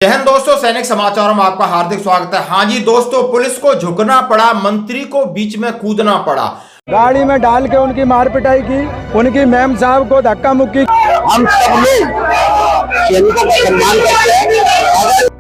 जय हिंद दोस्तों, सैनिक समाचारों में आपका हार्दिक स्वागत है। हाँ जी दोस्तों, पुलिस को झुकना पड़ा, मंत्री को बीच में कूदना पड़ा। गाड़ी में डाल के उनकी मार पिटाई की, उनकी मैम साहब को धक्का मुक्की। हम सब लोग सैनिकों का सम्मान करते हैं।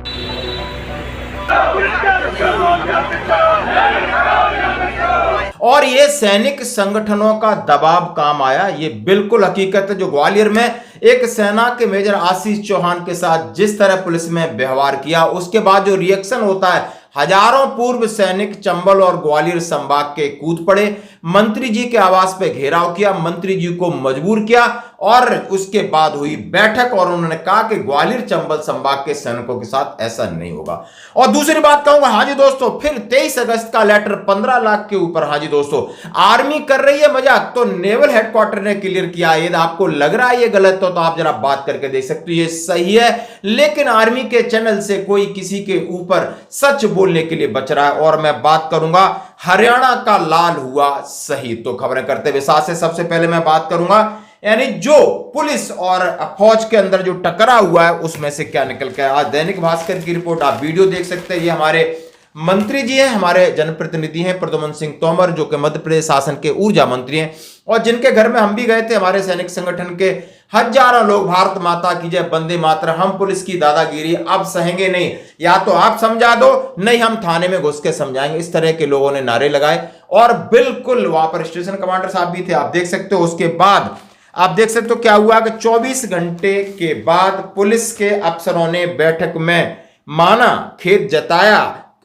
और ये सैनिक संगठनों का दबाव काम आया, ये बिल्कुल हकीकत है। जो ग्वालियर में एक सेना के मेजर आशीष चौहान के साथ जिस तरह पुलिस में व्यवहार किया, उसके बाद जो रिएक्शन होता है, हजारों पूर्व सैनिक चंबल और ग्वालियर संभाग के कूद पड़े, मंत्री जी के आवास पे घेराव किया, मंत्री जी को मजबूर किया और उसके बाद हुई बैठक और उन्होंने कहा कि ग्वालियर चंबल संभाग के सैनिकों के साथ ऐसा नहीं होगा। और दूसरी बात कहूंगा, हाँ जी दोस्तों, फिर 23 अगस्त का लेटर 15 लाख के ऊपर। हाँ जी दोस्तों, आर्मी कर रही है मजाक, तो नेवल हेडक्वार्टर ने क्लियर किया। यदि आपको लग रहा है ये गलत तो आप जरा बात करके देख सकते हो, ये सही है, लेकिन आर्मी के चैनल से कोई किसी के ऊपर सच बोलने के लिए बच रहा है। और मैं बात करूंगा हरियाणा का लाल हुआ शहीद। तो खबरें करते हुए साथ से सबसे पहले मैं बात करूंगा, यानी जो पुलिस और फौज के अंदर जो टकराव हुआ है उसमें से क्या निकल के। आज दैनिक भास्कर की रिपोर्ट, आप वीडियो देख सकते हैं। ये हमारे मंत्री जी हैं, हमारे जनप्रतिनिधि हैं प्रद्युम्न सिंह तोमर, जो कि मध्य प्रदेश शासन के ऊर्जा मंत्री हैं और जिनके घर में हम भी गए थे। हमारे सैनिक संगठन के हजारों लोग भारत माता की जय, वंदे मातरम, हम पुलिस की दादागिरी अब सहेंगे नहीं, या तो आप समझा दो, नहीं हम थाने में घुस के समझाएंगे, इस तरह के लोगों ने नारे लगाए। और बिल्कुल वहां पर स्टेशन कमांडर साहब भी थे, आप देख सकते हो। उसके बाद आप देख सकते हो क्या हुआ कि 24 घंटे के बाद पुलिस के अफसरों ने बैठक में माना, खेद जताया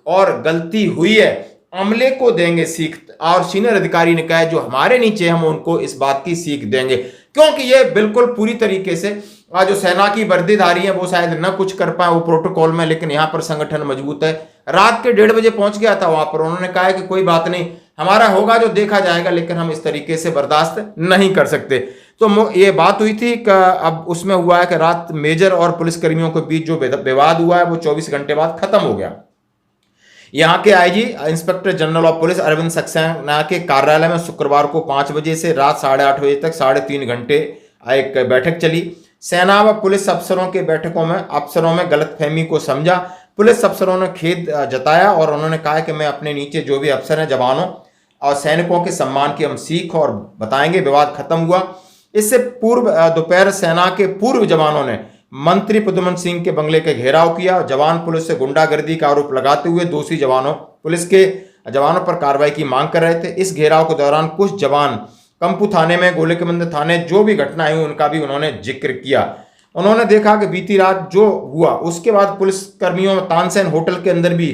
और गलती हुई है, अमले को देंगे सीख। और सीनियर अधिकारी ने कहा जो हमारे नीचे हम उनको इस बात की सीख देंगे, क्योंकि ये बिल्कुल पूरी तरीके से जो सेना की वर्दीधारी है वो शायद न कुछ कर पाए वो प्रोटोकॉल में, लेकिन यहां पर संगठन मजबूत है। रात के 1:30 बजे पहुंच गया था वहां पर, उन्होंने कहा कि कोई बात नहीं, हमारा होगा जो देखा जाएगा, लेकिन हम इस तरीके से बर्दाश्त नहीं कर सकते। तो ये बात हुई थी कि अब उसमें हुआ है कि रात मेजर और पुलिसकर्मियों के बीच जो विवाद हुआ है वो 24 घंटे बाद खत्म हो गया। यहां के IG inspector general of police Arvind Saxena के कार्यालय में शुक्रवार को 5 बजे से रात 8:30 बजे तक 3.5 घंटे एक बैठक चली। सेना व पुलिस अफसरों के बैठकों में अफसरों में गलतफहमी को समझा। पुलिस अफसरों ने खेद जताया और उन्होंने कहा कि मैं अपने नीचे जो भी अफसर हैं, जवानों और सैनिकों के सम्मान की हम सीख और बताएंगे। विवाद खत्म हुआ। इससे पूर्व दोपहर सेना के पूर्व जवानों ने मंत्री प्रद्युम्न सिंह के बंगले के घेराव किया। जवान पुलिस से गुंडागर्दी का आरोप लगाते हुए दोषी पुलिस के जवानों पर कार्रवाई की मांग कर रहे थे। इस घेराव के दौरान कुछ जवान कंपू थाने में, गोलकबंद थाने जो भी घटना हुई उनका भी उन्होंने जिक्र किया। उन्होंने देखा कि बीती रात जो हुआ उसके बाद पुलिस कर्मियों में तानसेन होटल के अंदर भी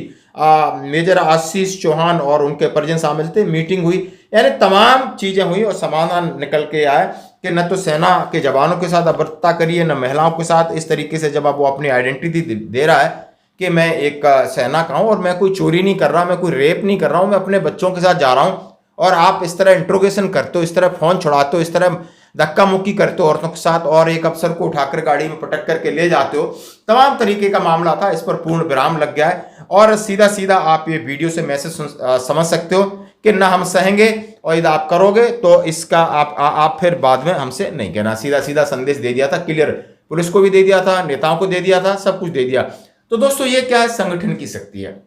मेजर आशीष चौहान और उनके परिजन शामिल थे। मीटिंग हुई, यानी तमाम चीजें हुई और समाधान निकल के आए कि न तो सेना के जवानों के साथ अभद्रता करिए, न महिलाओं के साथ इस तरीके से। जब वो अपनी आइडेंटिटी दे रहा है कि मैं एक सेना का हूं और मैं कोई चोरी नहीं कर रहा, मैं कोई रेप नहीं कर रहा हूं, मैं अपने बच्चों के साथ जा रहा हूं, और आप इस तरह इंट्रोगेशन करते हो, इस तरह फोन छुड़ाते हो, इस तरह धक्का मुक्की करते हो औरतों के साथ, और एक अफसर को उठाकर गाड़ी में पटक करके ले जाते हो, तमाम तरीके का मामला था। इस पर पूर्ण विराम लग गया है और सीधा सीधा आप ये वीडियो से मैसेज समझ सकते हो कि ना हम सहेंगे, और यदि आप करोगे तो इसका आप फिर बाद में हमसे नहीं कहना। सीधा सीधा संदेश दे दिया था, क्लियर। पुलिस को भी दे दिया था, नेताओं को दे दिया था, सब कुछ दे दिया। तो दोस्तों ये क्या है, संगठन की शक्ति है।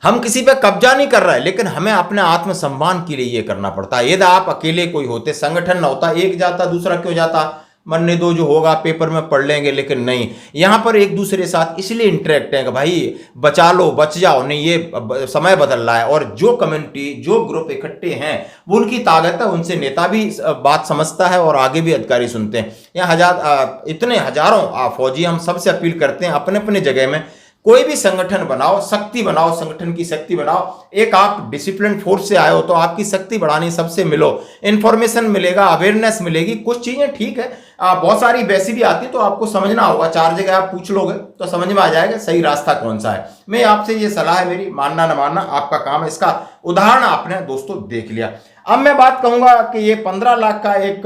हम किसी पे कब्जा नहीं कर रहे हैं, लेकिन हमें अपने आत्मसम्मान के लिए ये करना पड़ता है। यदि आप अकेले कोई होते, संगठन ना होता, एक जाता दूसरा क्यों जाता, मरने दो, जो होगा पेपर में पढ़ लेंगे, लेकिन नहीं, यहां पर एक दूसरे साथ इसलिए इंटरेक्ट है कि भाई बचा लो, बच जाओ, नहीं ये समय बदल रहा है। और जो कम्युनिटी, जो ग्रुप इकट्ठे हैं वो उनकी ताकत है, उनसे नेता भी बात समझता है और आगे भी अधिकारी सुनते हैं। यहाँ इतने हजारों फौजी, हम सबसे अपील करते हैं अपने अपने जगह में कोई भी संगठन बनाओ, शक्ति बनाओ, संगठन की शक्ति बनाओ। एक आप डिसिप्लिन फोर्स से आए हो तो आपकी शक्ति बढ़ानी, सबसे मिलो, इंफॉर्मेशन मिलेगा, अवेयरनेस मिलेगी। कुछ चीजें ठीक है, बहुत सारी वैसी भी आती तो आपको समझना होगा, 4 जगह आप पूछ लोगे तो समझ में आ जाएगा सही रास्ता कौन सा है। मैं आपसे ये सलाह है मेरी, मानना न मानना आपका काम है। इसका उदाहरण आपने दोस्तों देख लिया। अब मैं बात कहूंगा कि ये 15 लाख का एक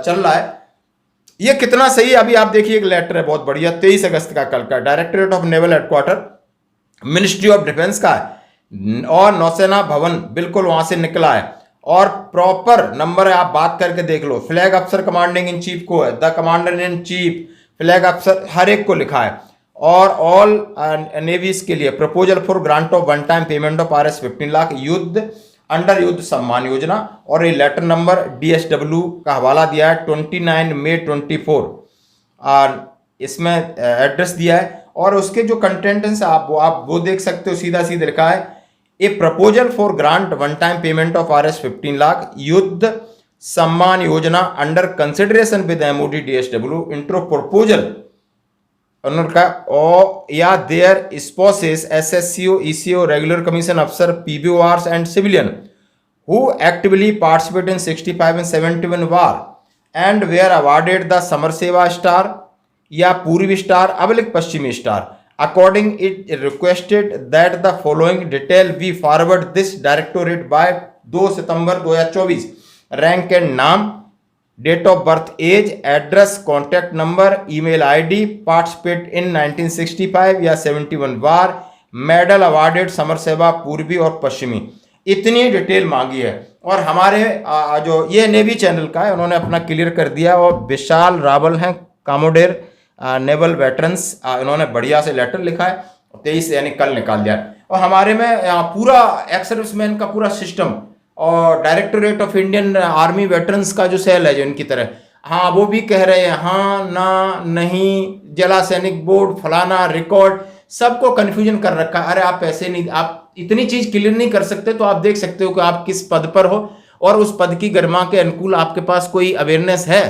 चल रहा है, ये कितना सही है। अभी आप देखिए, एक लेटर है बहुत बढ़िया, 23 अगस्त का, कल का, directorate of naval headquarter, ministry of defence का है और नौसेना भवन बिल्कुल वहां से निकला है और प्रॉपर नंबर है, आप बात करके देख लो। फ्लैग अफसर कमांडिंग इन चीफ को है, the commander in chief, flag अफसर, हर एक को लिखा है। और ऑल नेवीज के लिए proposal for grant of one time payment of RS 15 lakh युद्ध अंडर युद्ध सम्मान योजना। और ये लेटर नंबर DSW का हवाला दिया है 29 मई 24 और इसमें एड्रेस दिया है। और उसके जो कंटेंट्स आप वो देख सकते हो, सीधा सीधा लिखा है a proposal for grant one time payment of RS 15 lakh युद्ध सम्मान योजना under consideration with MOD DSW intro proposal उन्होंने कहा ओ या their spouses SSCO ECO regular commission अफसर PBORs and civilian who actively participate in 65 and 71 war and were awarded the Samar Seva star या Purvi star अबलिक Paschimi star according it requested that the following detail be forward this directorate by 2 सितंबर 2024 rank and नाम date of birth age address contact number email ID participate in 1965 या 71 वार medal awarded summer सेवा पूर्वी और पश्चिमी। इतनी डिटेल मांगी है। और हमारे जो ये नेवी चैनल का है उन्होंने अपना क्लियर कर दिया। और विशाल रावल हैं कमोडेर नेवल वेटरन्स, इन्होंने बढ़िया से लेटर लिखा है 23 यानी कल निकाल दिया। और हमारे में पूरा एक्स सर्विसमैन का पूरा सिस्टम और directorate of Indian army veterans का जो सेल है जो इनकी तरह, हाँ वो भी कह रहे हैं हाँ ना नहीं, जला सैनिक बोर्ड फलाना रिकॉर्ड, सबको कन्फ्यूजन कर रखा है। अरे आप ऐसे नहीं, आप इतनी चीज क्लियर नहीं कर सकते तो आप देख सकते हो कि आप किस पद पर हो और उस पद की गरिमा के अनुकूल आपके पास कोई अवेयरनेस है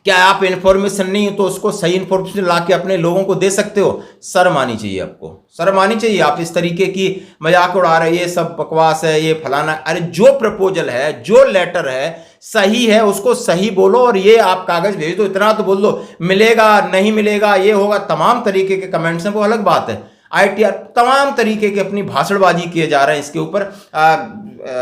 क्या? आप इन्फॉर्मेशन नहीं हो तो उसको सही इन्फॉर्मेशन ला के अपने लोगों को दे सकते हो? शर्म आनी चाहिए, आपको शर्म आनी चाहिए। आप इस तरीके की मजाक उड़ा रहे, ये सब बकवास है, ये फलाना। अरे जो प्रपोजल है, जो लेटर है सही है उसको सही बोलो। और ये आप कागज भेज दो, इतना तो बोल दो मिलेगा नहीं मिलेगा ये होगा, तमाम तरीके के कमेंट्स हैं, वो अलग बात है। ITR तमाम तरीके के अपनी भाषणबाजी किए जा रहे हैं इसके ऊपर।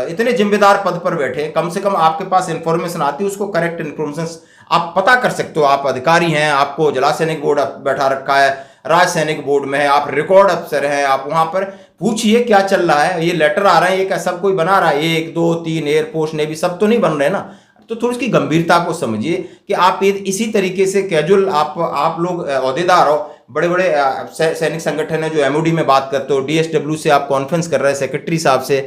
इतने जिम्मेदार पद पर बैठे, कम से कम आपके पास इंफॉर्मेशन आती है, उसको करेक्ट इंफॉर्मेशन आप पता कर सकते हो। आप अधिकारी हैं, आपको जला सैनिक बोर्ड बैठा रखा है, राज सैनिक बोर्ड में है, आप रिकॉर्ड अफसर हैं, आप वहां पर पूछिए क्या चल रहा है। ये लेटर आ रहे हैं, ये क्या सब कोई बना रहा है? 1 2 3 एयरफोर्स नेवी सब तो नहीं बन रहे ना। तो थोड़ी इसकी गंभीरता को समझिए कि आप इसी तरीके से कैजुअल आप लोग ओहदेदार हो, बड़े बड़े सैनिक संगठन है जो MOD में बात करते हो, DSW से आप कॉन्फ्रेंस कर रहे हैं सेक्रेटरी साहब से,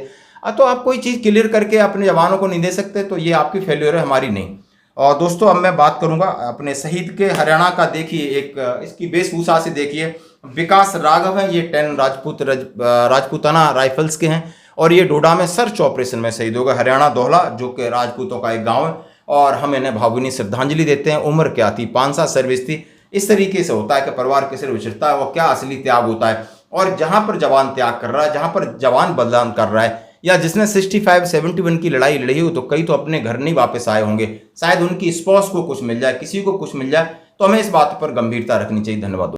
तो आप कोई चीज़ क्लियर करके अपने जवानों को नहीं दे सकते, तो ये आपकी फेल्योर है, हमारी नहीं। और दोस्तों अब मैं बात करूंगा अपने शहीद के हरियाणा का। देखिए एक इसकी वेशभूषा से देखिए, विकास राघव है, ये 10 राजपूताना राइफल्स के हैं और ये डोडा में सर्च ऑपरेशन में शहीद हो गए। हरियाणा दोहला जो कि राजपूतों का एक गांव है और हम इन्हें भावभीनी श्रद्धांजलि देते हैं। उम्र क्या थी, 5 साल सर्विस थी। इस तरीके से होता है कि परिवार के सिर उछलता है, वो क्या असली त्याग होता है। और जहां पर जवान त्याग कर रहा है, जहां पर जवान बलिदान कर रहा है, या जिसने 65-71 की लड़ाई लड़ी हो, तो कई तो अपने घर नहीं वापस आए होंगे, शायद उनकी स्पॉस को कुछ मिल जाए, किसी को कुछ मिल जाए, तो हमें इस बात पर गंभीरता रखनी चाहिए। धन्यवाद।